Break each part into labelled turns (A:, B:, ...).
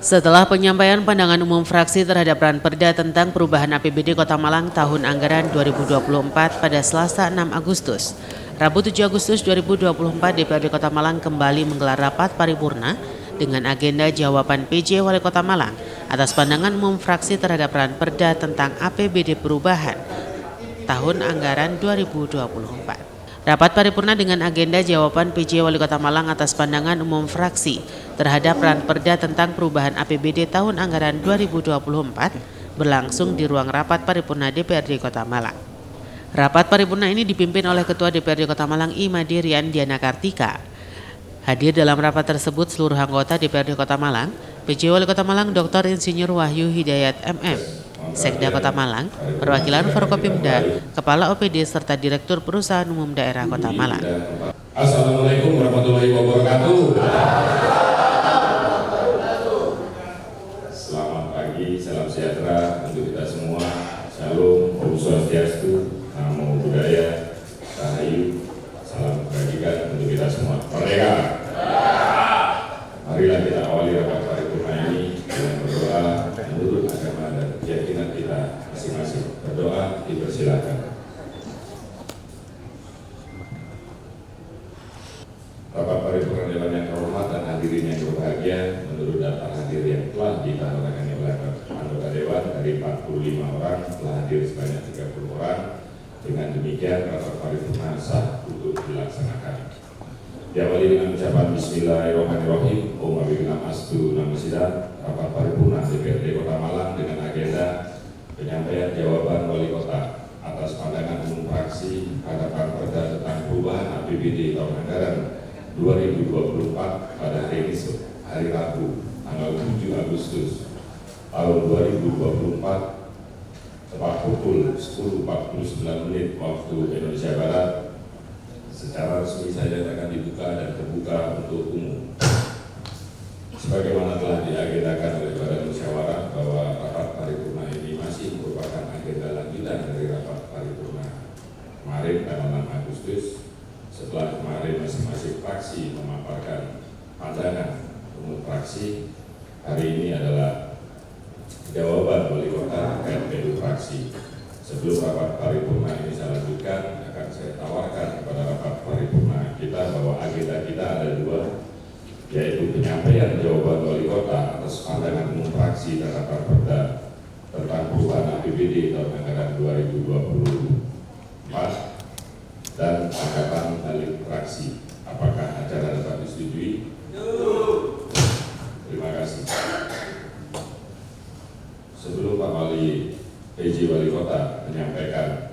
A: Setelah penyampaian pandangan umum fraksi terhadap Ranperda tentang perubahan APBD Kota Malang tahun anggaran 2024 pada Selasa 6 Agustus, Rabu 7 Agustus 2024 DPRD Kota Malang kembali menggelar rapat paripurna dengan agenda jawaban PJ Wali Kota Malang atas pandangan umum fraksi terhadap Ranperda tentang APBD perubahan tahun anggaran 2024. Rapat paripurna dengan agenda jawaban PJ Wali Kota Malang atas pandangan umum fraksi terhadap Ranperda tentang perubahan APBD tahun anggaran 2024 berlangsung di ruang rapat paripurna DPRD Kota Malang. Rapat paripurna ini dipimpin oleh Ketua DPRD Kota Malang Imadi Rian Diana Kartika. Hadir dalam rapat tersebut seluruh anggota DPRD Kota Malang, PJ Wali Kota Malang Dr. Insinyur Wahyu Hidayat MM, Sekda Kota Malang, perwakilan Forkopimda, Kepala OPD serta Direktur Perusahaan Umum Daerah Kota Malang.
B: Assalamualaikum warahmatullahi wabarakatuh. Selamat pagi, salam sejahtera untuk kita semua. Shalom, Om Swastiastu, Namo Buddhaya, Rahayu, salam kebajikan untuk kita semua. Merdeka. Marilah kita awali rapat paripurna ini dengan berdoa menurut agama dan keyakinan kita masing-masing. Berdoa dipersilakan. Rapat paripurna Dewan yang terhormat dan hadirin yang berbahagia, menurut daftar hadir yang telah ditandatangani oleh anggota Dewan dari 45 orang telah hadir sebanyak 30 orang. Dengan demikian rapat paripurna sah untuk dilaksanakan. Diawali dengan ucapan Bismillahirrahmanirrahim. Om Wabillahi Astu Namasidat. Rapat paripurna DPRD Kota Malang dengan agenda penyampaian jawaban Wali Kota atas pandangan umum fraksi terhadap Ranperda tentang perubahan APBD tahun anggaran 2024 pada hari Rabu tanggal 7 Agustus tahun 2024 tepat pukul 10.49 waktu Indonesia Barat. Secara resmi saya akan dibuka dan terbuka untuk umum. Sebagaimana telah diagendakan oleh Badan Musyawarah bahwa rapat paripurna ini masih merupakan agenda lanjutan dari rapat paripurna kemarin tanggal 6 Agustus. Setelah kemarin masing-masing fraksi memaparkan pandangan umum fraksi, hari ini adalah jawaban Wali Kota terkait PU fraksi. Sebelum rapat paripurna ini saya lanjutkan, akan saya tawarkan kepada rapat paripurna kita bahwa agenda kita ada dua, yaitu penyampaian jawaban Wali Kota atas pandangan umum fraksi terhadap Ranperda tentang perubahan APBD tahun anggaran 2024 dan tanggapan balik fraksi. Apakah acara dapat disetujui? Terima kasih. Sebelum Pak Wali PJ Wali Kota menyampaikan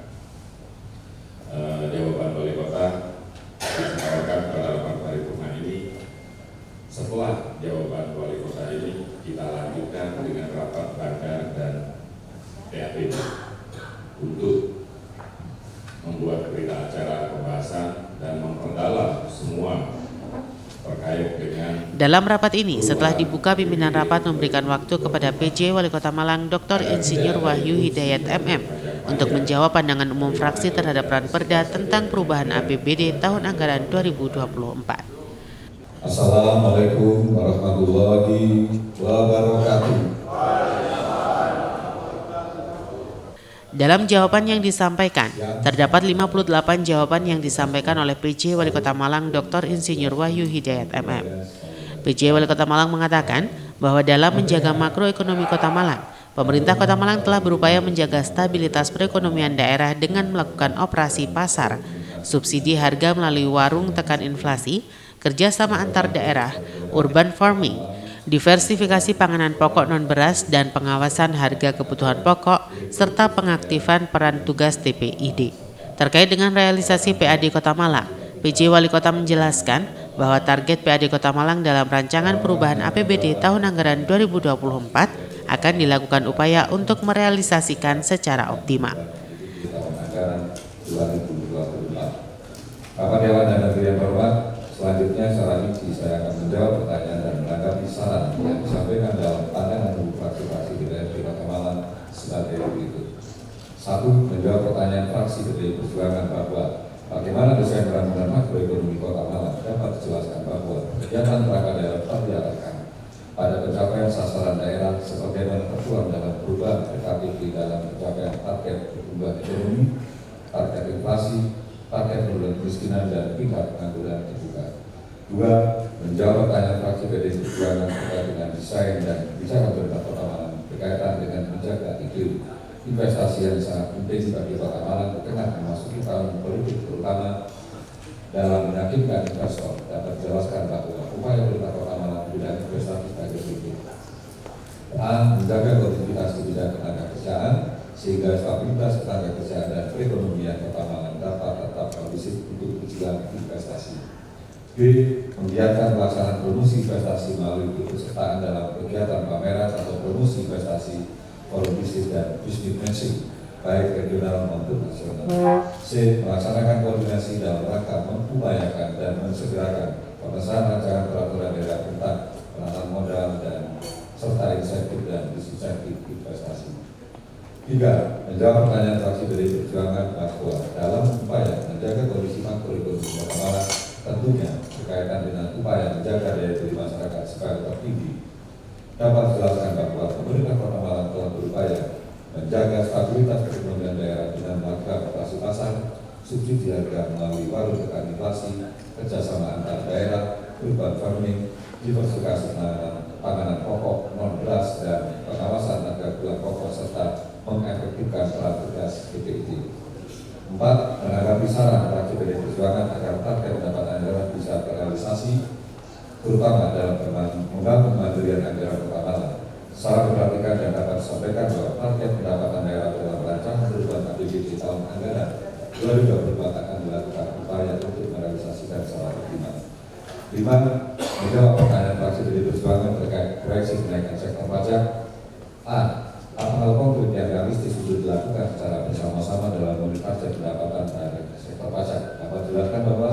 B: jawaban Wali Kota, ditawarkan pada rapat paripurna ini. Setelah jawaban Wali Kota ini, kita lanjutkan dengan rapat banggar dan PAPD untuk membuat berita acara pembahasan dan memperdalam semua terkait dengan.
A: Dalam rapat ini, setelah dibuka, pimpinan rapat memberikan waktu kepada PJ Wali Kota Malang Dr. Insinyur Wahyu Hidayat MM untuk menjawab pandangan umum fraksi terhadap Ranperda tentang perubahan APBD tahun anggaran 2024.
C: Assalamualaikum warahmatullahi wabarakatuh.
A: Dalam jawaban yang disampaikan, terdapat 58 jawaban yang disampaikan oleh PJ Wali Kota Malang Dr. Insinyur Wahyu Hidayat MM. PJ Wali Kota Malang mengatakan bahwa dalam menjaga makroekonomi Kota Malang, pemerintah Kota Malang telah berupaya menjaga stabilitas perekonomian daerah dengan melakukan operasi pasar, subsidi harga melalui warung tekan inflasi, kerjasama antar daerah, urban farming, diversifikasi panganan pokok non-beras dan pengawasan harga kebutuhan pokok, serta pengaktifan peran tugas TPID. Terkait dengan realisasi PAD Kota Malang, PJ Wali Kota menjelaskan bahwa target PAD Kota Malang dalam rancangan perubahan APBD tahun anggaran 2024 akan dilakukan upaya untuk merealisasikan secara optimal.
C: Bapak Dewan dan Hadirin yang terhormat, selanjutnya secara rinci saya akan menjawab pertanyaan dan menanggapi saran yang disampaikan dalam pandangan umum fraksi-fraksi DPRD Kota Malang sebagai berikut. 1. Menjawab pertanyaan fraksi PDI Perjuangan bahwa bagaimana desain rancangan makroekonomi Kota Malang dapat dijelaskan bahwa kegiatan perangkat daerah tetap diarahkan pada pencapaian sasaran daerah sebagaimana tertuang dalam perubahan PKPP dalam pencapaian target pertumbuhan ekonomi, target inflasi, target penurunan kemiskinan, dan tingkat pengangguran terbuka. 2. Menjawab pertanyaan fraksi PDI Perjuangan terkait dengan desain dan kebijakan pemerintah Kota Malang berkaitan dengan menjaga iklim investasi yang sangat penting bagi Kota Malang di tengah memasuki tahun politik, terutama dalam meyakinkan investor. Dapat dijelaskan bahwa upaya pemerintah Kota Malang di bidang investasi sebagai berikut: A. Menjaga kontinuitas di bidang tenaga kerjaan sehingga stabilitas tenaga kerjaan dan perekonomian Kota Malang dapat tetap kondusif untuk tujuan investasi. B. Membiarkan pelaksanaan promosi investasi melalui keikutsertaan dalam kegiatan pameran atau promosi investasi, forum bisnis dan bisnis matching baik regional maupun nasional. C. Melaksanakan koordinasi dalam rangka mengupayakan dan mensegerakan pengesahan rancangan peraturan daerah tentang penanaman modal dan serta insentif dan disinsentif investasi. 3. Menjawab pertanyaan fraksi PDI Perjuangan bahwa dalam upaya menjaga kondisi makroekonomi Kota Malang tentunya berkaitan dengan upaya menjaga daya beli masyarakat supaya tetap tinggi, dapat dijelaskan bahwa pemerintah Kota Malang telah berupaya menjaga stabilitas perekonomian daerah dengan melakukan operasi pasar, subsidi harga melalui warung tekan inflasi, kerjasama antar daerah, urban farming, diversifikasi panganan pokok, non-beras, dan pengawasan harga kebutuhan pokok serta mengefektifkan peran tugas BPIT. 4. Menanggapi saran fraksi PDI Perjuangan agar target pendapatan daerah bisa terrealisasi, terutama dalam membangun kemandirian anggaran Kota Malang. Saran diperhatikan dan dapat disampaikan bahwa target pendapatan daerah dalam rancangan perubahan APBD tahun anggaran 2024 akan dilakukan upaya untuk merealisasikan secara optimal. 5. Menjawab pertanyaan fraksi PDI Perjuangan terkait proyeksi kenaikan sektor pajak. A. Apa hal konkret yang realistis untuk dilakukan secara bersama-sama dalam meningkatkan pendapatan terhadap sektor pajak? Dapat dijelaskan bahwa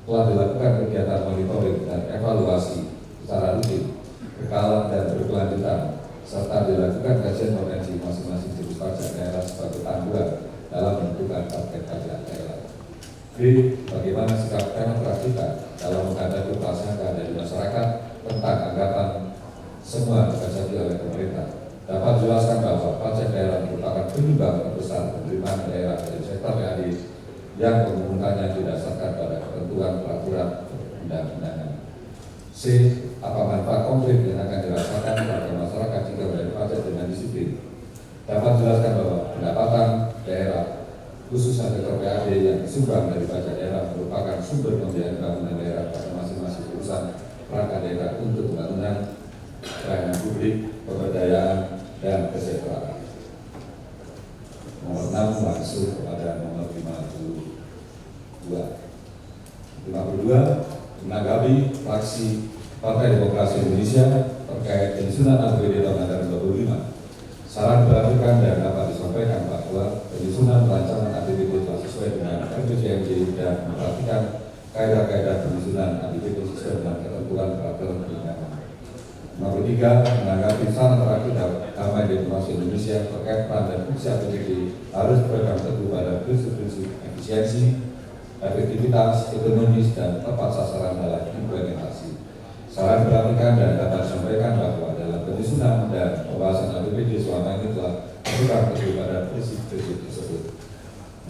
C: telah dilakukan kegiatan monitoring dan evaluasi secara rutin, berkala dan berkelanjutan, serta dilakukan kajian potensi masing-masing jenis pajak daerah sebagai panduan dalam menentukan target pajak daerah. B. Bagaimana sikap Pemprov kita dalam menghadapi prasangka dari masyarakat tentang anggapan semua dipajaki oleh pemerintah? Dapat dijelaskan bahwa pajak daerah merupakan penyumbang terbesar penerimaan daerah dari sektor PAD yang pemungutannya didasarkan pada ketentuan peraturan undang-undangan. C. Apa manfaat konkret yang akan dirasakan kepada masyarakat jika membayar pajak dengan disiplin? Dapat dijelaskan bahwa pendapatan daerah khususnya sektor PAD yang disumbang dari pajak daerah merupakan sumber pembiayaan bangunan daerah pada masing-masing perusahaan perangkat daerah untuk pembangunan pelayanan publik, pemberdayaan, dan kesejahteraan. Nomor 6 langsung kepada nomor 52. 52 menanggapi fraksi Partai Demokrasi Indonesia terkait penyusunan APBD tahun anggaran 2025. Saran diperhatikan dan dapat disampaikan bahwa penyusunan rancangan APBD telah sesuai dengan RPJMD dan memperhatikan kaidah-kaidah penyusunan APBD sesuai dengan ketentuan peraturan perundangan. Nomor 3, menanggapi saran terakhir Damai Demokrasi Indonesia terkait peran dan fungsi APBD harus berpegang teguh pada prinsip-prinsip efisiensi, efektivitas, ekonomis, dan tepat sasaran dalam implementasi. Saran diperhatikan dan dapat disampaikan bahwa dalam penyusunan dan pembahasan APBD selama ini telah berpegang teguh pada prinsip-prinsip tersebut.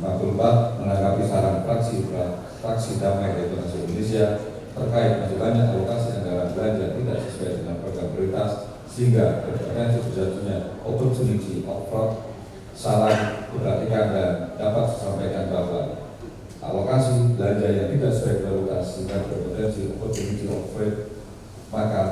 C: 44, menanggapi saran fraksi Damai Demokrasi Indonesia terkait masih banyak alokasi anggaran belanja tidak sesuai dengan program prioritas sehingga berpotensi terjadinya opportunity of fraud. Saran diperhatikan dan dapat disampaikan bahwa alokasi belanja yang tidak sesuai prioritas sehingga berpotensi opportunity of fraud, maka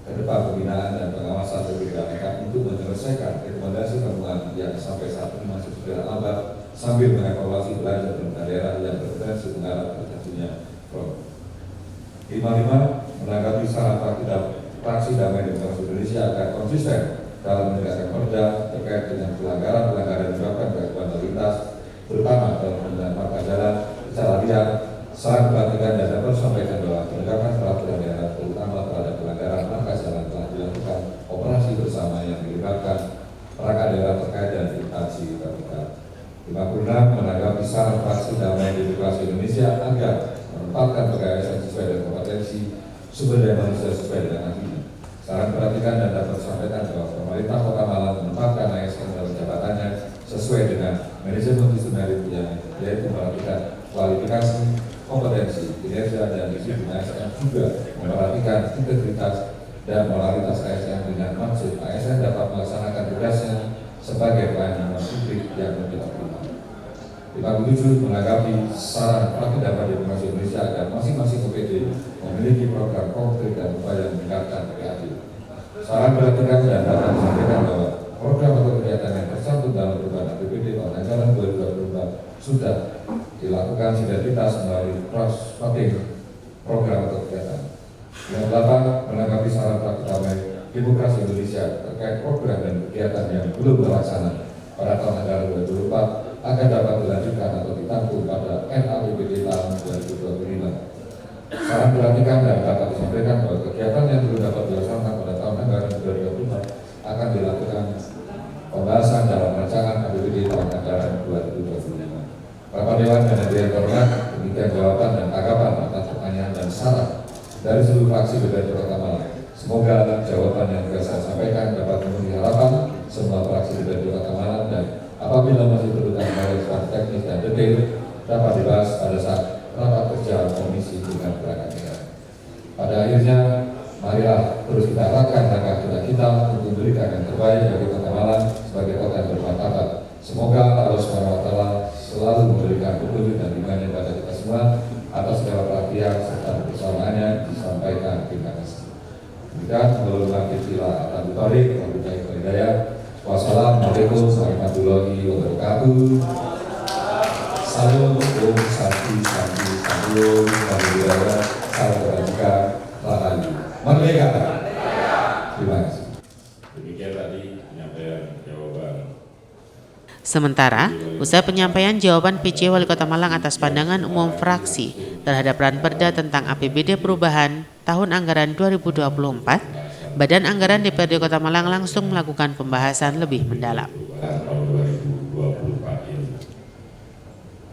C: ke depan pembinaan dan pengawasan dilakukan untuk menyelesaikan rekomendasi temuan yang sampai saat ini masih berjalan lambat sambil mengevaluasi belanja pemerintah daerah yang berpotensi mengarah terjadinya fraud. 55, menanggapi saran fraksi Damai Demokrasi Indonesia agar konsisten dalam menegakkan perda terkait dengan pelanggaran-pelanggaran menyebabkan gangguan lalu lintas, terutama dalam penggunaan marka jalan secara liar. Saran diperhatikan dan dapat disampaikan bahwa penegakan peraturan daerah terutama terhadap pelanggaran marka jalan telah dilakukan operasi bersama yang melibatkan perangkat daerah terkait dan instansi terkait. 56, menanggapi saran fraksi Damai Demokrasi Indonesia agar menempatkan pegawai sesuai dengan kompetensi, sumber daya manusia sesuai dengan ahlinya. Sangat perhatikan dan dapat disampaikan bahwa pemerintah Kota Malang menempatkan ASN dalam jabatannya sesuai dengan manajemen disiplinary yang yaitu memperhatikan kualifikasi, kompetensi, kinerja, dan disiplin ASN, juga memperhatikan integritas dan moralitas ASN dengan maksud ASN dapat melaksanakan tugasnya sebagai pelayanan publik yang lebih optimal. 57 menanggapi saran Praktidakwa Demokrasi Indonesia agar masing-masing OPD memiliki program konkret dan upaya meningkatkan PAD. Saran perhatikan dan dapat disampaikan bahwa program atau kegiatan yang tercantum dalam perubahan APBD tahun anggaran 2024 sudah dilakukan sinergitas melalui cross-cutting program atau kegiatan. Yang 8 menanggapi saran Praktidakwa Demokrasi Indonesia terkait program dan kegiatan yang belum terlaksana pada tahun anggaran 2024 akan dapat dilanjutkan atau ditampung pada NAPBD tahun 2025. Saran perhatikan dan dapat disampaikan bahwa kegiatan yang belum dapat dilaksanakan pada tahun anggaran 2025 akan dilakukan pembahasan dalam rancangan APBD tahun anggaran 2025. Bapak Dewan dan Hadirin terhormat, demikian jawaban dan tanggapan atas pertanyaan dan saran dari seluruh fraksi DPRD Kota Malang. Semoga jawaban yang sudah saya sampaikan dapat memenuhi harapan semua fraksi DPRD Kota Malang, dan apabila masih perlu klarifikasi teknis dan detail dapat dibahas pada saat rapat kerja komisi dengan perangkat daerah. Pada akhirnya, marilah terus kita arahkan langkah kita untuk memberikan yang terbaik bagi Kota Malang sebagai kota yang bermartabat. Semoga Allah SWT selalu memberikan petunjuk dan bimbingan pada kita semua atas segala perhatian serta kebersamaannya disampaikan. Terima kasih. Demikian, wassalamualaikum warahmatullahi wabarakatuh. Salam Om Santi Santi Salam Budaya Salam Kebajikan Rahayu Merdeka. Terima kasih.
B: Demikian tadi penyampaian jawaban.
A: Sementara, usai penyampaian jawaban PJ Wali Kota Malang atas pandangan umum fraksi terhadap Ranperda tentang APBD perubahan tahun anggaran 2024, Badan Anggaran DPRD Kota Malang langsung melakukan pembahasan lebih mendalam.
B: Tahun 2024 ini.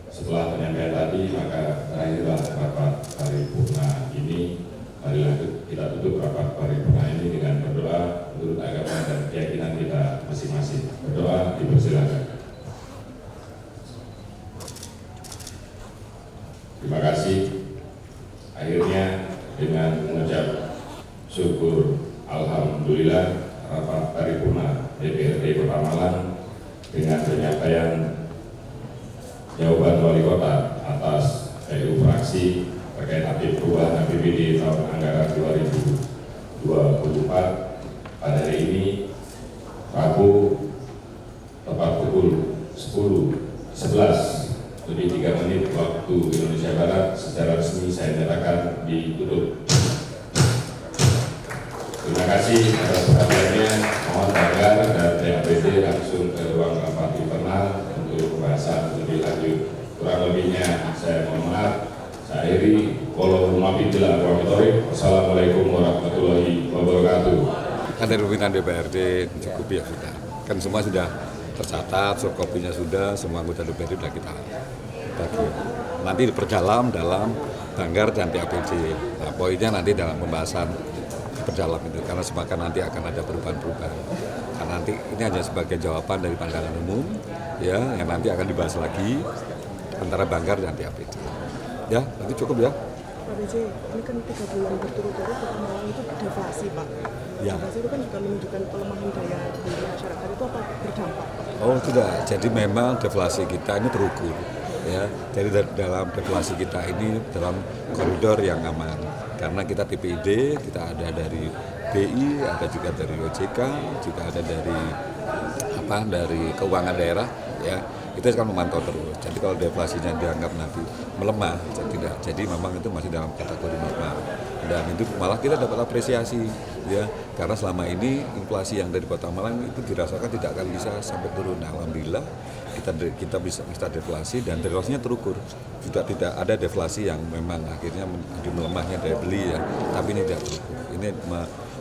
B: Setelah penyampaian tadi, maka berakhirlah rapat paripurna ini. Marilah kita tutup rapat paripurna ini dengan berdoa menurut agama dan keyakinan kita masing-masing. Berdoa, dipersilakan. Terima kasih. Akhirnya dengan mengucap syukur alhamdulillah, rapat paripurna DPRD Kota Malang dengan penyampaian jawaban Wali Kota atas PU fraksi terkait perubahan APBD tahun anggaran 2024 pada hari ini, Rabu, tepat pukul 11 lebih 3 menit waktu Indonesia Barat, secara resmi saya nyatakan ditutup. Terima kasih atas perhatiannya. Mohon banggar dan DAPD langsung ke ruang rapat internal untuk pembahasan lebih lanjut. Kurang lebihnya saya mohon maaf. Saya akhiri. Wassalamualaikum warahmatullahi wabarakatuh.
D: Kan dari pimpinan DPRD cukup ya sudah. Kan semua sudah tercatat, kopinya sudah, semua anggota DPRD sudah kita bagi. Nanti diperdalam dalam Banggar dan TAPD. Nah, poinnya nanti dalam pembahasan berdalam itu, karena semakin nanti akan ada perubahan-perubahan. Karena nanti ini hanya sebagai jawaban dari pandangan umum, ya, yang nanti akan dibahas lagi antara Banggar dan TAPD. Ya, nanti cukup ya.
E: Pak BJ, ini kan 3 bulan berturut-turut Kota Malang itu deflasi, Pak.
D: Ya.
E: Deflasi itu kan juga menunjukkan pelemahan daya beli masyarakat, itu apa berdampak?
D: Oh tidak, jadi memang deflasi kita ini terukur. Ya, jadi dalam deflasi kita ini dalam koridor yang aman, karena kita TPID, kita ada dari BI, ada juga dari OJK, juga ada dari keuangan daerah, ya kita akan memantau terus. Jadi kalau deflasinya dianggap nanti melemah, tidak, jadi memang itu masih dalam kategori normal, dan itu malah kita dapat apresiasi, ya, karena selama ini inflasi yang dari Kota Malang itu dirasakan tidak akan bisa sampai turun. Nah, alhamdulillah kita bisa deflasi, dan deflasinya terukur, tidak ada deflasi yang memang akhirnya menjadi melemahnya daya beli, ya, tapi ini tidak terukur.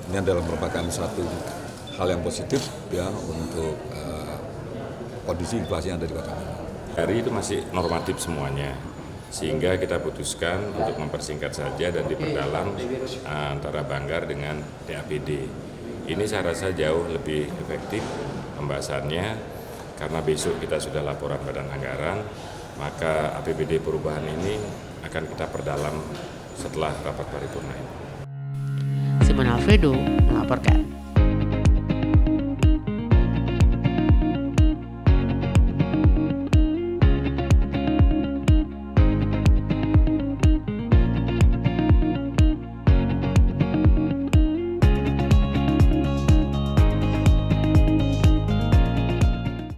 D: Ini adalah merupakan satu hal yang positif, ya, untuk kondisi inflasi yang ada di Kota Malang.
F: Hari itu masih normatif semuanya, sehingga kita putuskan untuk mempersingkat saja dan diperdalam antara Banggar dengan TAPD. Ini saya rasa jauh lebih efektif pembahasannya karena besok kita sudah laporan badan anggaran, maka APBD perubahan ini akan kita perdalam setelah rapat paripurna ini.
A: Simon Alfredo melaporkan.